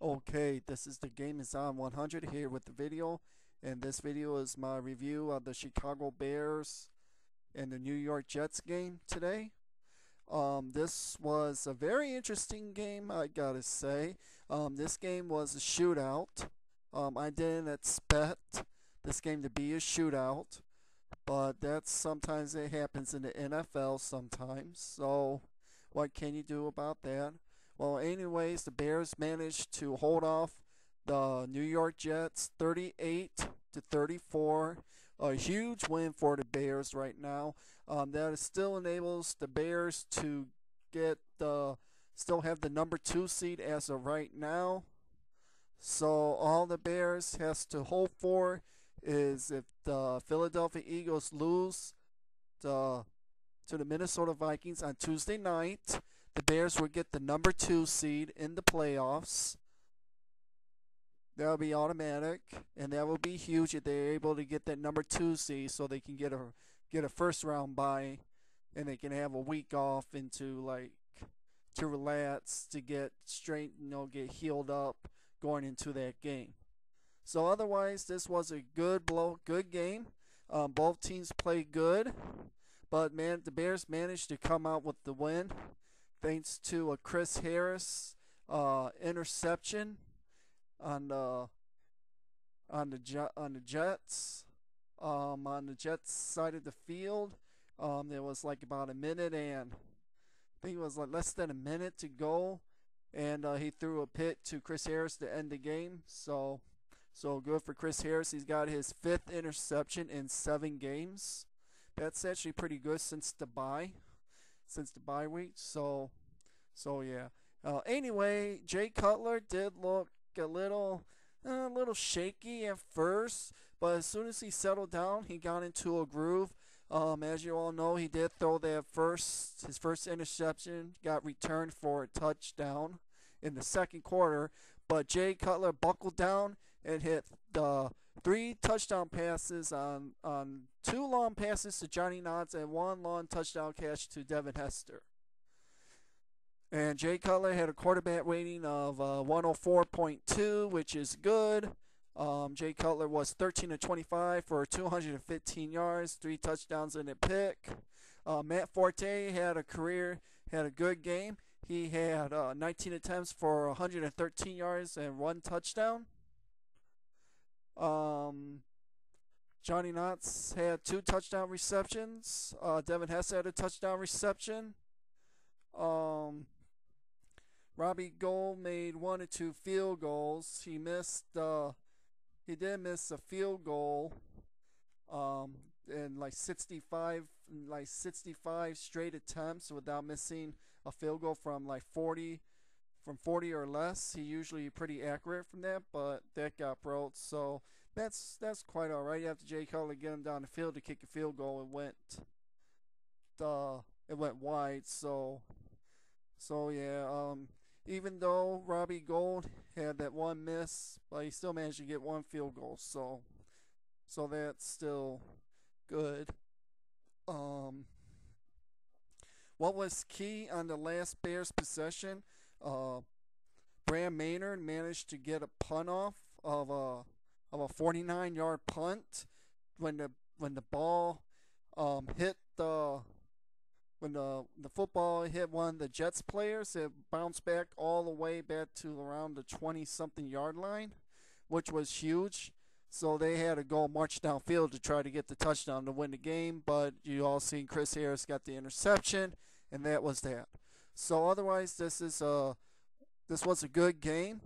Okay, this is the Game is on 100 here with the video, and this video is my review of the Chicago Bears and the New York Jets game today. This was a very interesting game, I gotta say. This game was a shootout. I didn't expect this game to be a shootout, but that's sometimes it happens in the NFL sometimes. So, what can you do about that? Well, anyways, the Bears managed to hold off the New York Jets 38 to 34. A huge win for the Bears right now. That still enables the Bears to get still have the number 2 seed as of right now. So all the Bears has to hope for is if the Philadelphia Eagles lose the, to the Minnesota Vikings on Tuesday night, the Bears will get the number 2 seed in the playoffs. That'll be automatic, and that will be huge if they're able to get that number 2 seed, so they can get a first round bye, and they can have a week off into like to relax, to get straight, get healed up going into that game. So otherwise, this was a good game. Both teams played good, but man, the Bears managed to come out with the win thanks to a Chris Harris interception on the on the Jets. On the Jets side of the field, there was like about a minute and I think it was like less than a minute to go, and he threw a pick to Chris Harris to end the game. So good for Chris Harris. He's got his fifth interception in 7 games. That's actually pretty good since the bye week. So yeah. Anyway, Jay Cutler did look a little shaky at first, but as soon as he settled down, he got into a groove. As you all know, he did throw his first interception, got returned for a touchdown in the second quarter, but Jay Cutler buckled down and hit the 3 touchdown passes on 2 long passes to Johnny Notts and 1 long touchdown catch to Devin Hester. And Jay Cutler had a quarterback rating of 104.2, which is good. Jay Cutler was 13 to 25 for 215 yards, 3 touchdowns and a pick. Matt Forte had a good game. He had 19 attempts for 113 yards and 1 touchdown. Um, Johnny Notts had 2 touchdown receptions. Devin Hess had a touchdown reception. Um, Robbie Gould made 1 or 2 field goals. He did miss a field goal. Um, in like 65 straight attempts without missing a field goal from 40 or less. He usually pretty accurate from that, but that got broke. So that's quite all right. After Jay Cutler get him down the field to kick a field goal, it went wide. So yeah. Even though Robbie Gould had that one miss, but he still managed to get 1 field goal. So that's still good. Um, what was key on the last Bears possession? Uh, Bram Maynard managed to get a punt off of a 49-yard punt when the ball hit the football hit one of the Jets players. It bounced back all the way back to around the 20 something yard line, which was huge. So they had to go march downfield to try to get the touchdown to win the game. But you all seen Chris Harris got the interception, and that was that. So otherwise, this was a good game.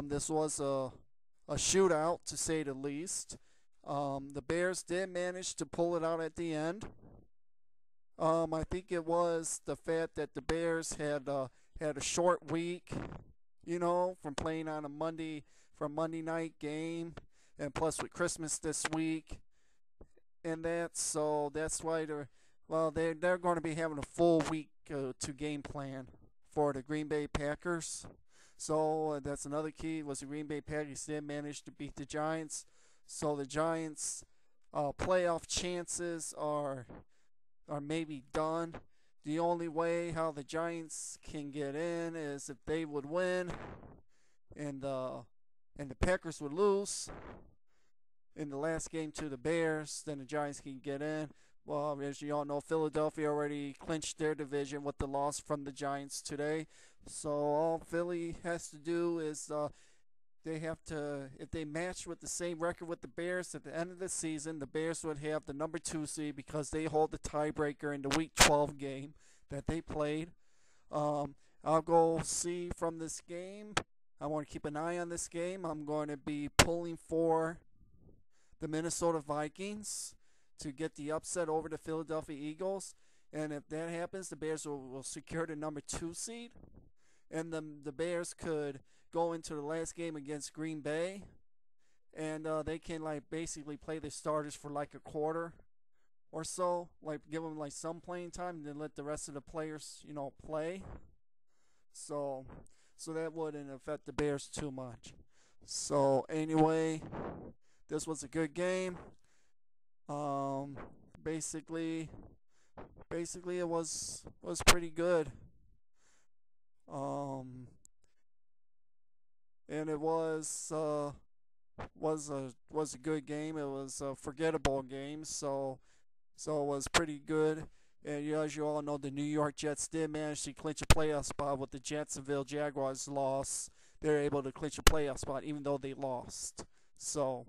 This was a shootout to say the least. The Bears did manage to pull it out at the end. I think it was the fact that the Bears had a short week, from playing on a Monday night game, and plus with Christmas this week, and that's why they're going to be having a full week to game plan for the Green Bay Packers. So that's another key was the Green Bay Packers did manage to beat the Giants. So the Giants' playoff chances are maybe done. The only way how the Giants can get in is if they would win and the Packers would lose in the last game to the Bears, then the Giants can get in. Well, as you all know, Philadelphia already clinched their division with the loss from the Giants today. So all Philly has to do is they have to, if they match with the same record with the Bears at the end of the season, the Bears would have the number 2 seed because they hold the tiebreaker in the Week 12 game that they played. I'll go see from this game. I want to keep an eye on this game. I'm going to be pulling for the Minnesota Vikings to get the upset over the Philadelphia Eagles. And if that happens, the Bears will secure the number 2 seed. And the Bears could go into the last game against Green Bay. And they can basically play their starters for a quarter or so. Give them some playing time and then let the rest of the players, play. So that wouldn't affect the Bears too much. So anyway, this was a good game. Basically it was pretty good. And it was a good game. It was a forgettable game. So it was prette good. And as you all know, the New York Jets did manage to clinch a playoff spot with the Jacksonville Jaguars loss. They're able to clinch a playoff spot even though they lost. So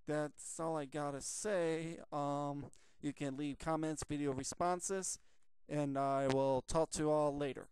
that's all I gotta say. You can leave comments, video responses, and I will talk to you all later.